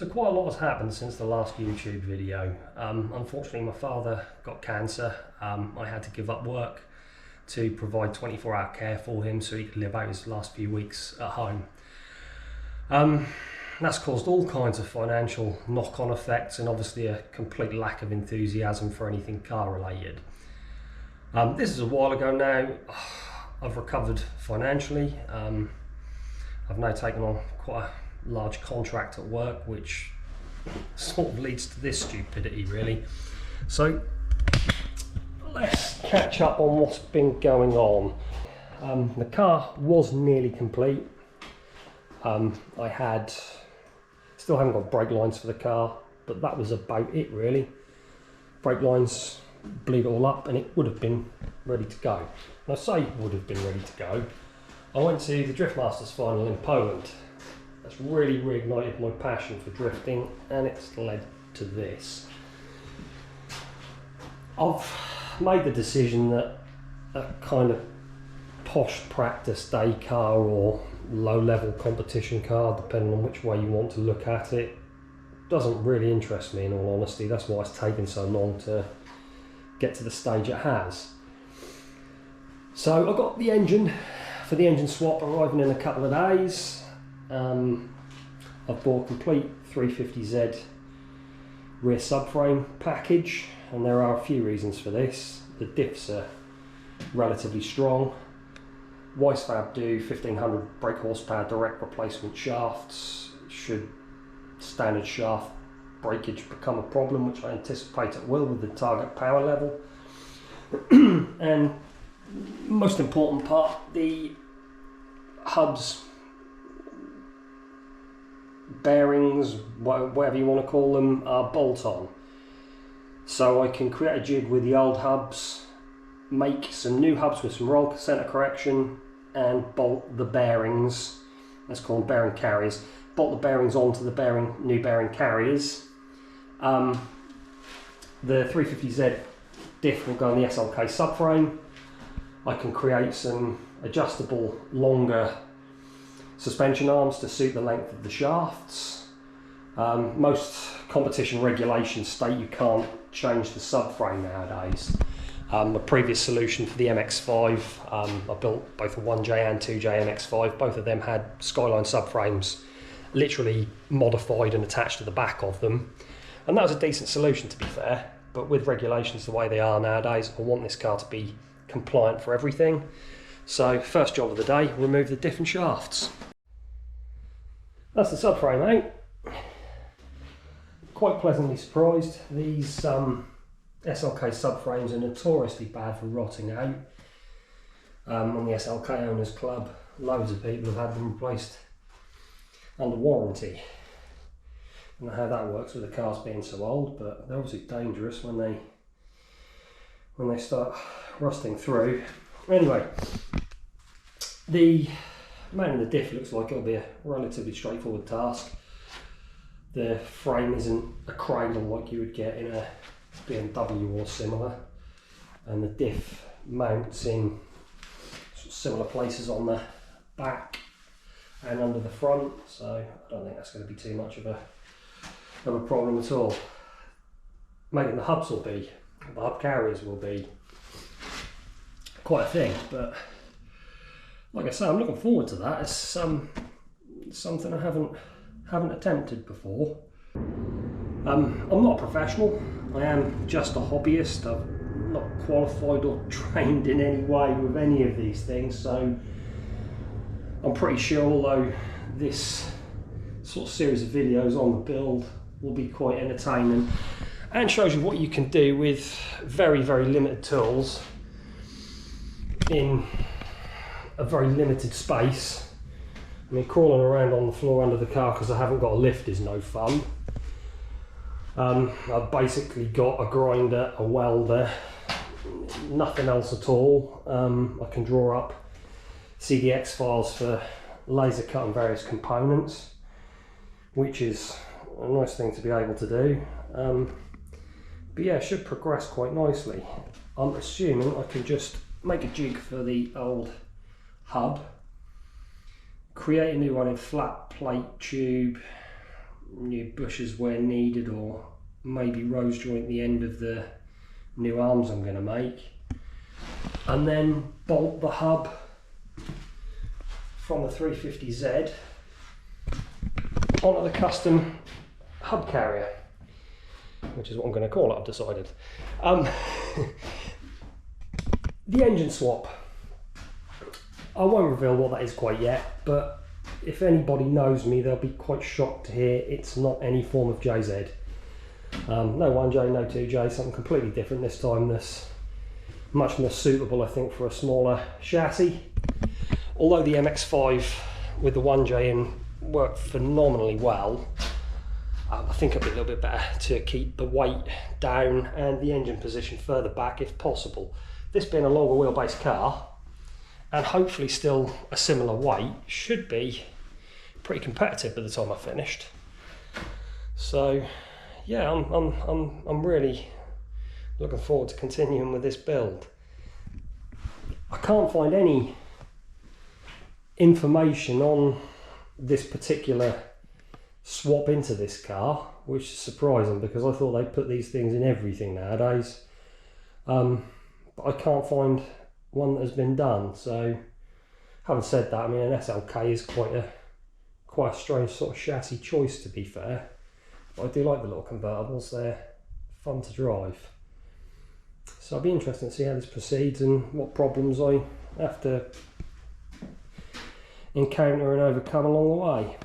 So quite a lot has happened since the last YouTube video. Unfortunately, my father got cancer. I had to give up work to provide 24-hour care for him so he could live out his last few weeks at home. That's caused all kinds of financial knock-on effects and obviously a complete lack of enthusiasm for anything car related. This is a while ago now. I've recovered financially. I've now taken on quite a large contract at work, which sort of leads to this stupidity really. So let's catch up on what's been going on. The car was nearly complete. Still haven't got brake lines for the car, but that was about it really. Brake lines, bleed it all up and it would have been ready to go. And I say would have been ready to go. I went to the Drift Masters final in Poland. That's really reignited my passion for drifting and it's led to this. I've made the decision that a kind of posh practice day car or low-level competition car, depending on which way you want to look at it, doesn't really interest me in all honesty. That's why it's taken so long to get to the stage it has. So I got the engine for the engine swap arriving in a couple of days. I've bought a complete 350Z rear subframe package, and there are a few reasons for this. The diffs are relatively strong. Weissfab do 1500 brake horsepower direct replacement shafts. Should standard shaft breakage become a problem, which I anticipate it will with the target power level. And most important part, the hubs, bearings, whatever you want to call them, are bolt-on. So I can create a jig with the old hubs, make some new hubs with some roll center correction, and bolt the bearings, let's call them bearing carriers, bolt the bearings onto the new bearing carriers. The 350Z diff will go on the SLK subframe. I can create some adjustable longer suspension arms to suit the length of the shafts. Most competition regulations state you can't change the subframe nowadays. A previous solution for the MX-5, I built both a 1J and 2J MX-5. Both of them had Skyline subframes literally modified and attached to the back of them. And that was a decent solution, to be fair. But with regulations the way they are nowadays, I want this car to be compliant for everything. So first job of the day, remove the diff and shafts. That's the subframe out. Quite pleasantly surprised. These SLK subframes are notoriously bad for rotting out. On the SLK Owners Club, loads of people have had them replaced under warranty. I don't know how that works with the cars being so old, but they're obviously dangerous when they start rusting through. Anyway, the mounting the diff looks like it'll be a relatively straightforward task. The frame isn't a cradle like you would get in a BMW or similar, and the diff mounts in similar places on the back and under the front, so I don't think that's going to be too much of a problem at all. Making the hubs the hub carriers will be quite a thing, but like I say, I'm looking forward to that. It's something I haven't attempted before. I'm not a professional. I am just a hobbyist. I'm not qualified or trained in any way with any of these things, so I'm pretty sure, although this sort of series of videos on the build will be quite entertaining and shows you what you can do with very limited tools in a very limited space. I mean, crawling around on the floor under the car because I haven't got a lift is no fun. I've basically got a grinder, a welder, nothing else at all. I can draw up CDX files for laser cutting various components, which is a nice thing to be able to do. But yeah, it should progress quite nicely. I'm assuming I can just make a jig for the old hub, create a new one in flat plate tube, new bushes where needed, or maybe rose joint the end of the new arms I'm going to make, and then bolt the hub from the 350Z onto the custom hub carrier, which is what I'm going to call it, I've decided. The engine swap, I won't reveal what that is quite yet, but if anybody knows me, they'll be quite shocked to hear it's not any form of JZ. No 1J, no 2J, something completely different this time, that's much more suitable I think for a smaller chassis. Although the MX-5 with the 1J in worked phenomenally well, I think it'd be a little bit better to keep the weight down and the engine position further back if possible. This being a longer wheelbase car, and hopefully still a similar weight, should be pretty competitive by the time I've finished. So yeah, I'm really looking forward to continuing with this build. I can't find any information on this particular swap into this car, which is surprising because I thought they'd put these things in everything nowadays. But I can't find one that has been done. So having said that, I mean, an SLK is quite a strange sort of chassis choice, to be fair. But I do like the little convertibles, they're fun to drive. So I'll be interested to see how this proceeds and what problems I have to encounter and overcome along the way.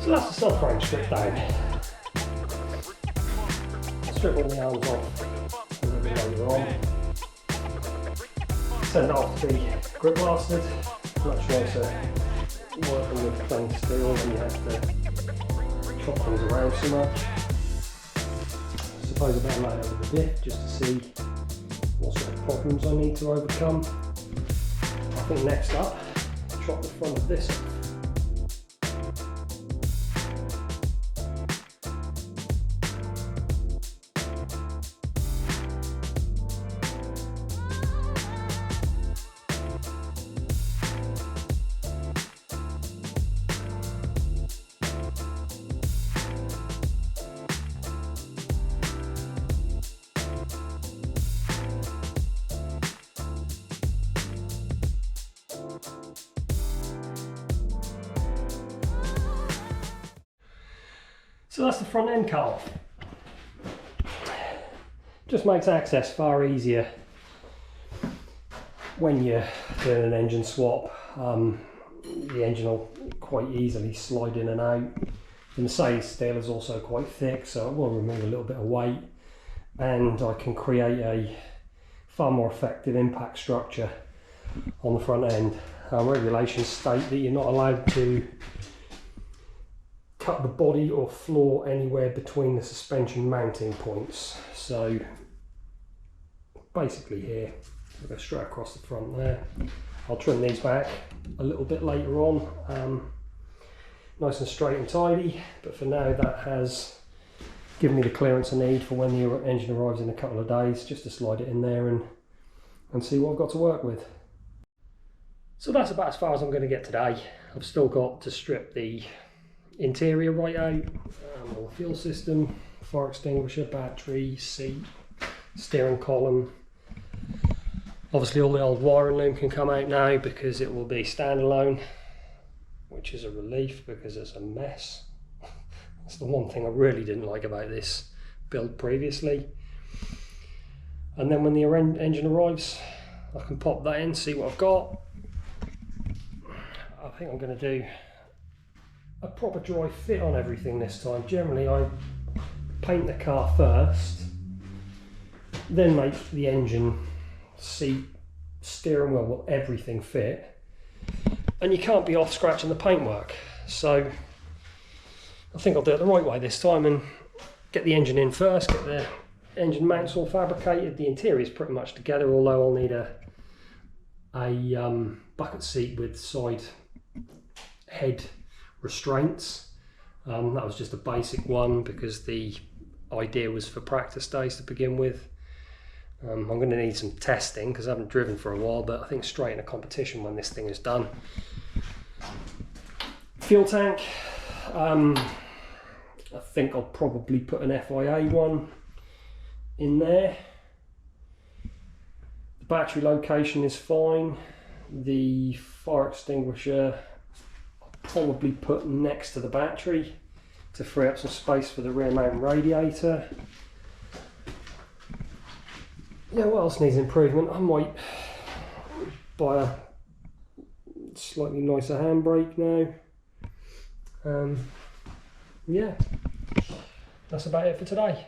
So that's the subframe stripped down. I'll strip all the arms off a little bit later on. Send it off to be grip blasted. Much nicer working with plain steel when you have to chop things around so much. I suppose I better lay it over the diff just to see what sort of problems I need to overcome. I think next up, chop the front of this off. So that's the front end cut off. Just makes access far easier when you're doing an engine swap. The engine will quite easily slide in and out. The Mercedes steel is also quite thick, so it will remove a little bit of weight, and I can create a far more effective impact structure on the front end. Regulations state that you're not allowed to cut the body or floor anywhere between the suspension mounting points. So basically here, I'll go straight across the front there. I'll trim these back a little bit later on, nice and straight and tidy, but for now that has given me the clearance I need for when the engine arrives in a couple of days, just to slide it in there and see what I've got to work with. So that's about as far as I'm going to get today. I've still got to strip the interior right out, all the fuel system, fire extinguisher, battery, seat, steering column. Obviously all the old wiring loom can come out now because it will be standalone, which is a relief because it's a mess. That's the one thing I really didn't like about this build previously. And then when the engine arrives, I can pop that in, see what I've got. I think I'm going to do a proper dry fit on everything this time. Generally I paint the car first, then make the engine, seat, steering wheel, well, everything fit, and you can't be off scratching the paintwork. So I think I'll do it the right way this time and get the engine in first, get the engine mounts all fabricated. The interior is pretty much together, although I'll need a bucket seat with side head restraints. That was just a basic one because the idea was for practice days to begin with. I'm going to need some testing because I haven't driven for a while, but I think straight in a competition when this thing is done. Fuel tank, I think I'll probably put an FIA one in there. The battery location is fine. The fire extinguisher probably put next to the battery to free up some space for the rear mount radiator. Yeah, what else needs improvement? I might buy a slightly nicer handbrake now. Yeah, that's about it for today.